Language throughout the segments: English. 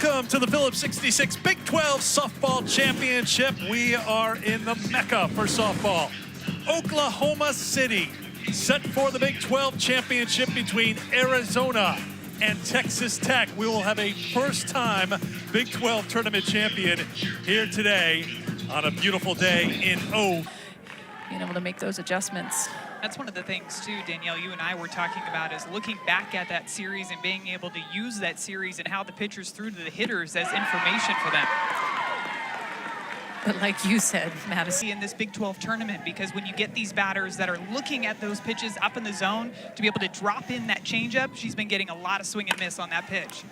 Welcome to the Phillips 66 Big 12 Softball Championship. We are in the Mecca for softball. Oklahoma City set for the Big 12 Championship between Arizona and Texas Tech. We will have a first-time Big 12 tournament champion here today on a beautiful day in O. Being able to make those adjustments. That's one of the things, too, Danielle, you and I were talking about, is looking back at that series and being able to use that series and how the pitchers threw to the hitters as information for them. But like you said, Madison, In this Big 12 tournament, because when you get these batters that are looking at those pitches up in the zone, to be able to drop in that changeup, she's been getting a lot of swing and miss on that pitch.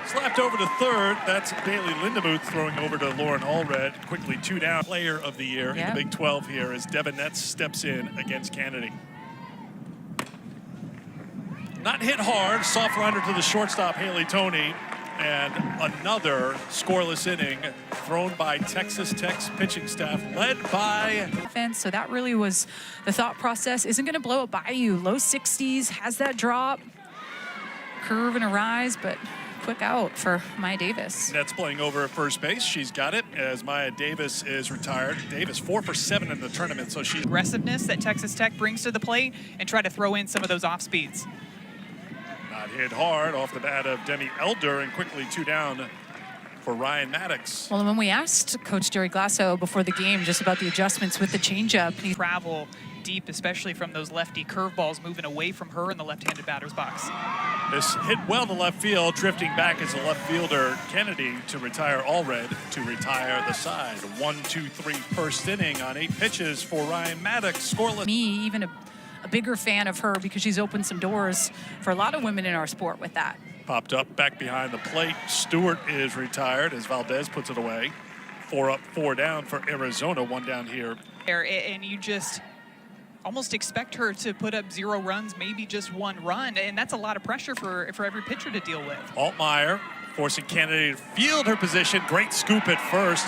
Slapped over to third. That's Bailey Lindemuth throwing over to Lauren Allred. Quickly 2 down. Player of the year in the Big 12 here as Devin Netz steps in against Kennedy. Not hit hard. Soft liner to the shortstop, Haley Toney. And another scoreless inning thrown by Texas Tech's pitching staff, led by offense. So that really was the thought process. Isn't going to blow it by you. Low 60s, has that drop, curve and a rise, but quick out for Maya Davis. Netz playing over at first base. She's got it as Maya Davis is retired. Davis 4 for 7 in the tournament, so she's aggressiveness that Texas Tech brings to the plate and try to throw in some of those off speeds. not hit hard off the bat of Demi Elder, and quickly 2 down for Ryan Maddox. Well, when we asked Coach Jerry Glasso before the game just about the adjustments with the changeup, he travel deep, especially from those lefty curveballs moving away from her in the left-handed batter's box. This hit well to left field, drifting back as a left fielder, Kennedy, to retire Allred, to retire the side. 1-2-3 first inning on 8 pitches for Ryan Maddox, scoreless. Me, even a bigger fan of her because she's opened some doors for a lot of women in our sport with that. Popped up back behind the plate. Stewart is retired as Valdez puts it away. 4 up, 4 down for Arizona, 1 down here. And you just almost expect her to put up 0 runs, maybe just 1 run, and that's a lot of pressure for every pitcher to deal with. Altmaier forcing Kennedy to field her position. Great scoop at first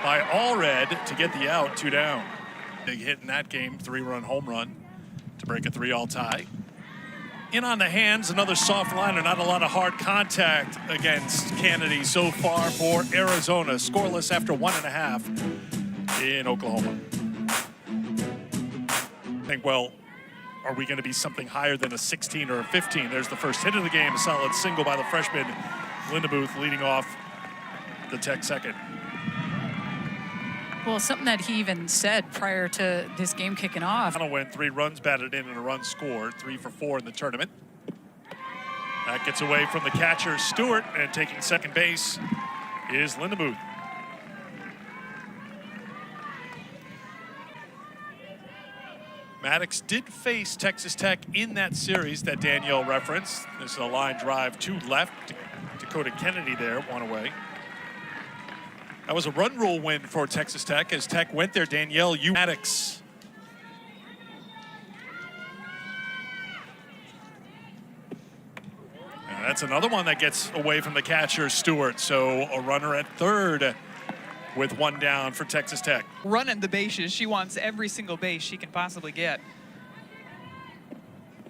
by Allred to get the out, 2 down. Big hit in that game, 3-run home run to break a 3-all tie. In on the hands, another soft liner, not a lot of hard contact against Kennedy so far for Arizona. Scoreless after 1.5 in Oklahoma. Think, well, are we going to be something higher than a 16 or a 15? There's the first hit of the game, a solid single by the freshman Lindemuth leading off the Tech second. Well, something that he even said prior to this game kicking off. Final win, 3 runs batted in and a run scored, 3 for 4 in the tournament. That gets away from the catcher, Stewart, and taking second base is Lindemuth. Maddox did face Texas Tech in that series that Danielle referenced. This is a line drive to left. Dakota Kennedy there, 1 away. That was a run rule win for Texas Tech as Tech went there. Danielle, Maddox. And that's another one that gets away from the catcher, Stewart. So a runner at third with 1 down for Texas Tech. Running the bases, she wants every single base she can possibly get.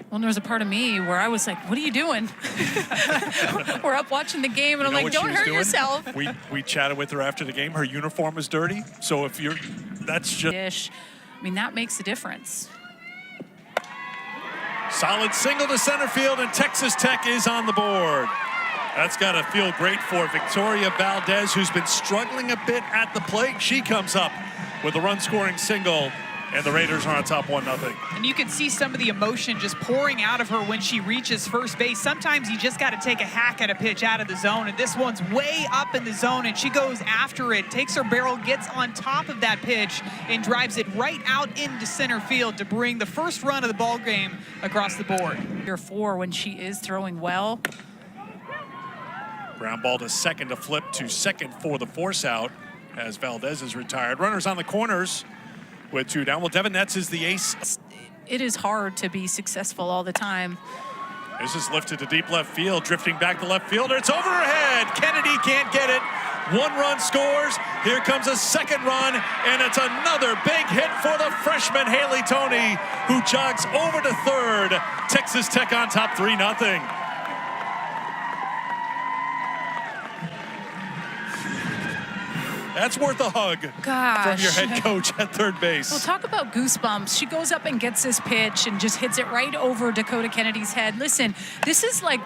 Well, there was a part of me where I was like, what are you doing? We're up watching the game, and I'm like, don't hurt yourself. We chatted with her after the game. Her uniform was dirty. So if you're, that's just. I mean, that makes a difference. Solid single to center field, and Texas Tech is on the board. That's got to feel great for Victoria Valdez, who's been struggling a bit at the plate. She comes up with a run-scoring single, and the Raiders are on top 1-0. And you can see some of the emotion just pouring out of her when she reaches first base. Sometimes you just got to take a hack at a pitch out of the zone, and this one's way up in the zone, and she goes after it, takes her barrel, gets on top of that pitch, and drives it right out into center field to bring the first run of the ball game across the board. Year 4 when she is throwing well. Ground ball to second to flip to second for the force out as Valdez is retired. Runners on the corners with 2 down. Well, Devin Netz is the ace. It is hard to be successful all the time. This is lifted to deep left field, drifting back the left fielder. It's over her head. Kennedy can't get it. 1 run scores. Here comes a second run, and it's another big hit for the freshman Haley Toney, who jogs over to third. Texas Tech on top 3-0. That's worth a hug Gosh. from your head coach at third base. Well, talk about goosebumps. She goes up and gets this pitch and just hits it right over Dakota Kennedy's head. Listen, this is like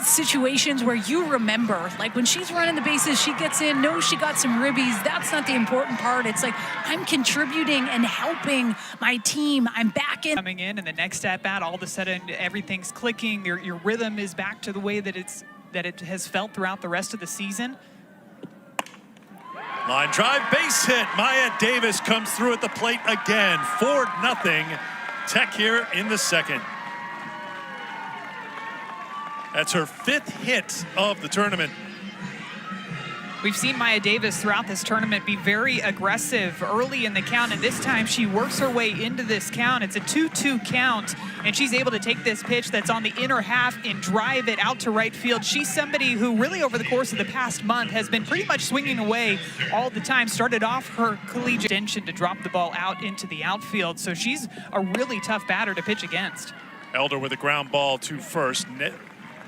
situations where you remember, like when she's running the bases, she gets in, knows she got some ribbies. That's not the important part. It's like, I'm contributing and helping my team. I'm back in. Coming in, and the next at bat, all of a sudden everything's clicking. Your rhythm is back to the way that it has felt throughout the rest of the season. Line drive, base hit. Maya Davis comes through at the plate again. 4-0 Tech here in the second. That's her 5th hit of the tournament. We've seen Maya Davis throughout this tournament be very aggressive early in the count, and this time she works her way into this count. It's a 2-2 count, and she's able to take this pitch that's on the inner half and drive it out to right field. She's somebody who really over the course of the past month has been pretty much swinging away all the time. Started off her collegiate intention to drop the ball out into the outfield, so she's a really tough batter to pitch against. Elder with a ground ball to first.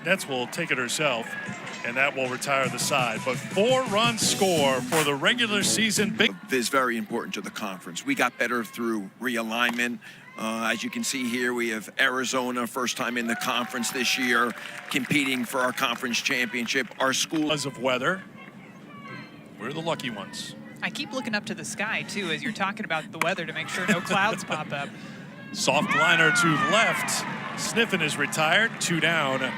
Nets will take it herself, and that will retire the side. But 4-run score for the regular season. Big is very important to the conference. We got better through realignment. As you can see here, we have Arizona, first time in the conference this year, competing for our conference championship. Our school, because of weather, we're the lucky ones. I keep looking up to the sky, too, as you're talking about the weather to make sure no clouds pop up. Soft liner to left. Sniffen is retired. 2 down.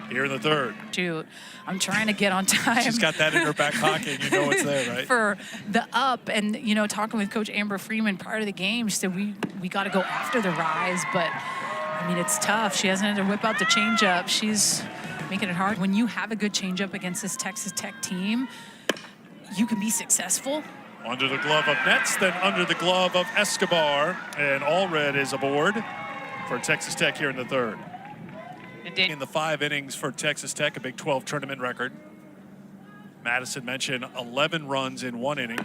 Here in the third. Shoot, I'm trying to get on time. She's got that in her back pocket. You know it's there, right? For the up, and you know, talking with Coach Amber Freeman prior to the game, she said we got to go after the rise, but I mean it's tough. She hasn't had to whip out the changeup. She's making it hard. When you have a good changeup against this Texas Tech team, you can be successful. Under the glove of Nets, then under the glove of Escobar, and Allred is aboard for Texas Tech here in the third. In the 5 innings for Texas Tech, a Big 12 tournament record. Madison mentioned 11 runs in 1 inning.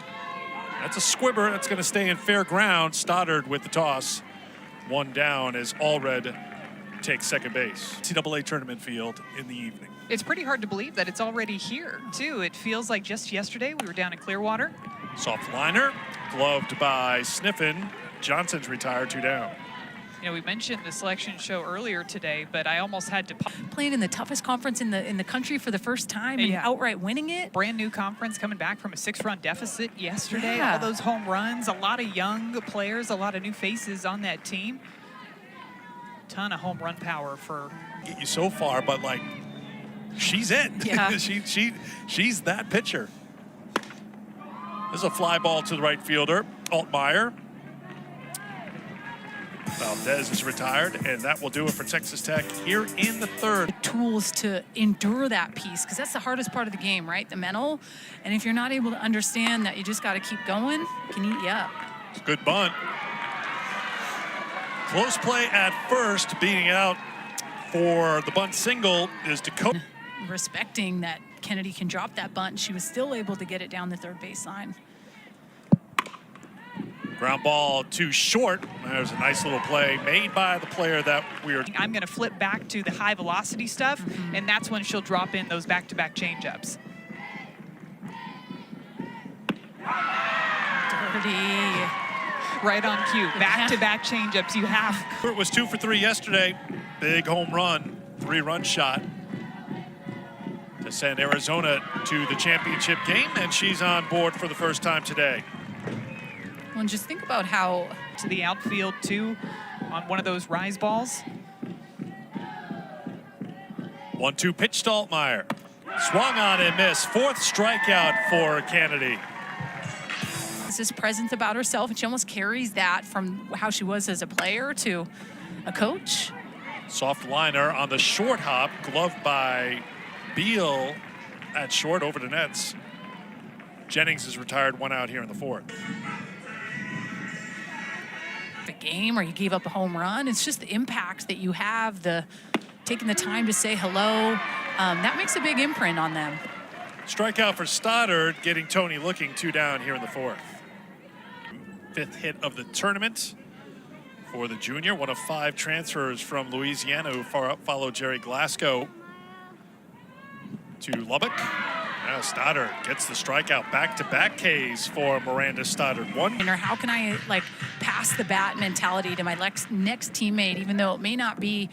That's a squibber. That's going to stay in fair ground. Stoddard with the toss. 1 down as Allred takes second base. NCAA tournament field in the evening. It's pretty hard to believe that it's already here, too. It feels like just yesterday we were down in Clearwater. Soft liner, gloved by Sniffen. Johnson's retired, 2 down. You know, we mentioned the selection show earlier today, but I almost had to Playing in the toughest conference in the country for the first time and outright winning it. Brand new conference, coming back from a 6-run deficit yesterday. Yeah. All those home runs, a lot of young players, a lot of new faces on that team. Ton of home run power for. Get you so far, but like, she's it. Yeah. she's that pitcher. There's a fly ball to the right fielder, Altmaier. Valdez is retired, and that will do it for Texas Tech here in the third. Tools to endure that piece, because that's the hardest part of the game, right? The mental. And if you're not able to understand that you just got to keep going, it can eat you up. Good bunt. Close play at first, beating out for the bunt single is Dakota. Respecting that Kennedy can drop that bunt, she was still able to get it down the third baseline. Ground ball too short. There's a nice little play made by the player that we are. I'm going to flip back to the high velocity stuff, and that's when she'll drop in those back-to-back changeups. Dirty. Right on cue. Back-to-back changeups you have. It was 2 for 3 yesterday. Big home run, 3-run shot to send Arizona to the championship game, and she's on board for the first time today. Well, and just think about how to the outfield, too, on one of those rise balls. 1-2 pitch to Altmaier. Swung on and missed. 4th strikeout for Kennedy. this presence about herself, and she almost carries that from how she was as a player to a coach. Soft liner on the short hop, gloved by Beal at short over to Nets. Jennings is retired, 1 out here in the 4th. The game, or you gave up a home run. It's just the impact that you have, the taking the time to say hello. That makes a big imprint on them. Strikeout for Stoddard, getting Tony looking, 2 down here in the 4th. 5th hit of the tournament for the junior, one of 5 transfers from Louisiana who followed Jerry Glasgow to Lubbock. Now Stoddard gets the strikeout. Back-to-back Ks for Miranda Stoddard. Or how can I like pass the bat mentality to my next teammate, even though it may not be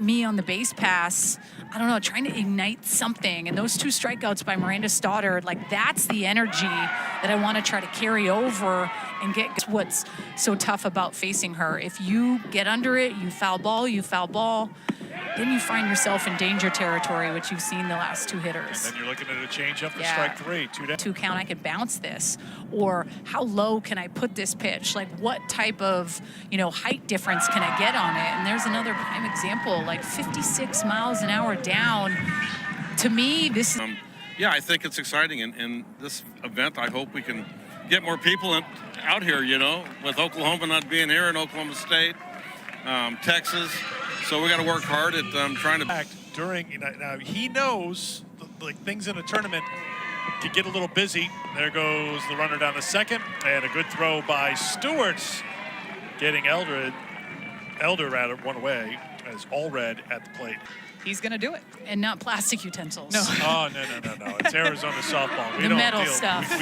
me on the base pass? I don't know, trying to ignite something. And those 2 strikeouts by Miranda Stoddard, like that's the energy that I want to try to carry over and get. What's so tough about facing her? If you get under it, you foul ball, then you find yourself in danger territory, which you've seen the last 2 hitters. And then you're looking at a changeup for strike 3. 2 down. 2 count, I could bounce this. Or how low can I put this pitch? Like what type of, height difference can I get on it? And there's another prime example, like 56 miles an hour down. To me, this is... Yeah, I think it's exciting. And this event, I hope we can get more people out here, with Oklahoma not being here and Oklahoma State, Texas. So we got to work hard at trying to. Now he knows like things in a tournament can get a little busy. There goes the runner down to second, and a good throw by Stewart, getting Elder one away as Allred at the plate. He's going to do it. And not plastic utensils. No. Oh, no. It's Arizona softball. We The don't metal deal. stuff.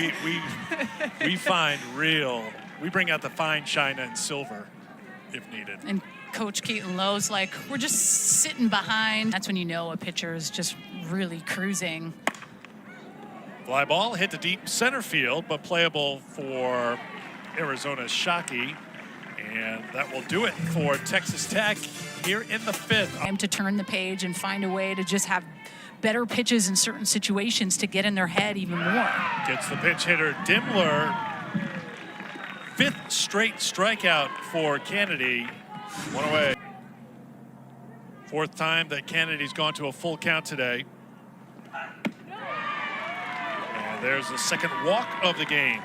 We find we bring out the fine china and silver if needed. And Coach Keaton Lowe's like, we're just sitting behind. That's when you know a pitcher is just really cruising. Fly ball hit to deep center field, but playable for Arizona's Shockey. And that will do it for Texas Tech here in the 5th. Time to turn the page and find a way to just have better pitches in certain situations to get in their head even more. Gets the pinch hitter Dimmler. 5th straight strikeout for Kennedy. 1 away. 4th time that Kennedy's gone to a full count today. And there's the 2nd walk of the game.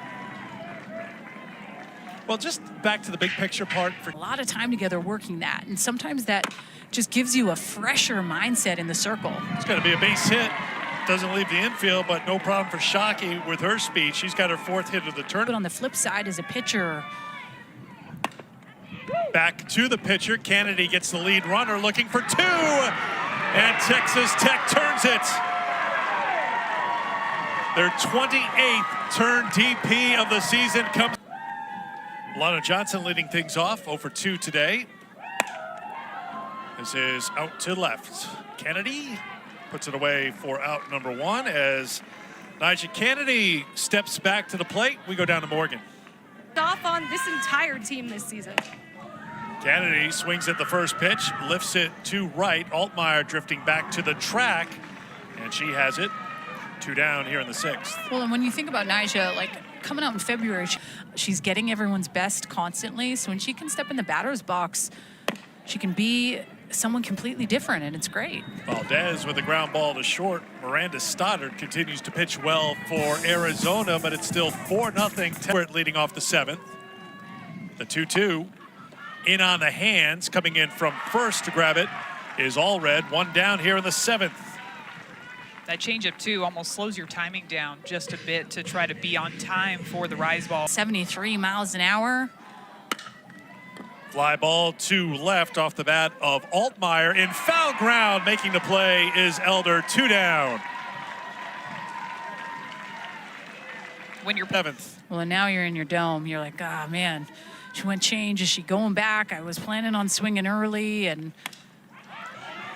Well, just back to the big picture part. A lot of time together working that, and sometimes that just gives you a fresher mindset in the circle. It's going to be a base hit. Doesn't leave the infield, but no problem for Shockey with her speed. She's got her 4th hit of the But tournament. on the flip side, as a pitcher, back to the pitcher. Kennedy gets the lead runner looking for 2. And Texas Tech turns it. Their 28th turn DP of the season comes. Lana Johnson leading things off, 0 for 2 today. This is out to left. Kennedy puts it away for out number 1 as Nyjah Kennedy steps back to the plate. We go down to Morgan. Off on this entire team this season. Kennedy swings at the first pitch, lifts it to right. Altmaier drifting back to the track, and she has it. 2 down here in the 6th. well, and when you think about Nyjah, like coming out in February, she's getting everyone's best constantly. So when she can step in the batter's box, she can be someone completely different, and it's great. Valdez with a ground ball to short. Miranda Stoddard continues to pitch well for Arizona, but it's still 4-0. We're leading off the 7th. The 2-2 in on the hands, coming in from first to grab it is Allred. 1 down here in the 7th. That changeup, too, almost slows your timing down just a bit to try to be on time for the rise ball. 73 miles an hour. Fly ball to left off the bat of Altmaier. In foul ground, making the play is Elder. 2 down. When you're 7th. Well, and now you're in your dome. You're like, ah, man, she went change. Is she going back? I was planning on swinging early, and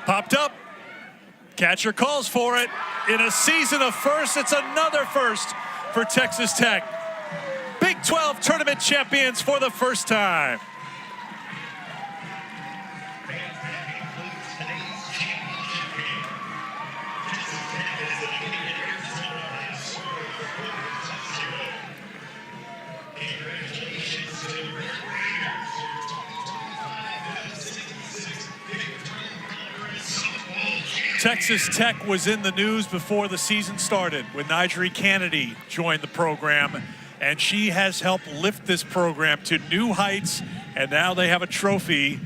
Popped up. Catcher calls for it. In a season of firsts, it's another first for Texas Tech. Big 12 tournament champions for the first time. Texas Tech was in the news before the season started when Nyjah Kennedy joined the program, and she has helped lift this program to new heights, and now they have a trophy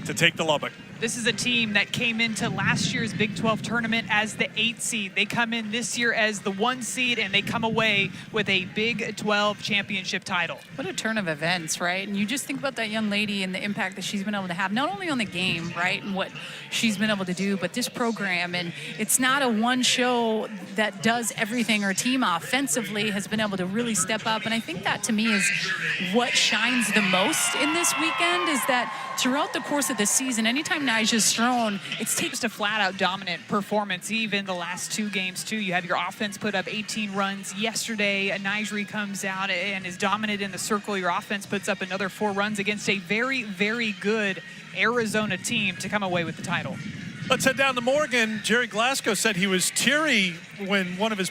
to take to Lubbock. This is a team that came into last year's Big 12 tournament as the 8th seed. They come in this year as the 1 seed, and they come away with a Big 12 championship title. What a turn of events, right? And you just think about that young lady and the impact that she's been able to have, not only on the game, right, and what she's been able to do, but this program. And it's not a one show that does everything. Her team offensively has been able to really step up. And I think that, to me, is what shines the most in this weekend, is that throughout the course of the season, anytime Nyjah's thrown, it's Just a flat-out dominant performance, even the last 2 games, too. You have your offense put up 18 runs. Yesterday, Nyjah comes out and is dominant in the circle. Your offense puts up another 4 runs against a very, very good Arizona team to come away with the title. Let's head down to Morgan. Jerry Glasgow said he was teary when one of his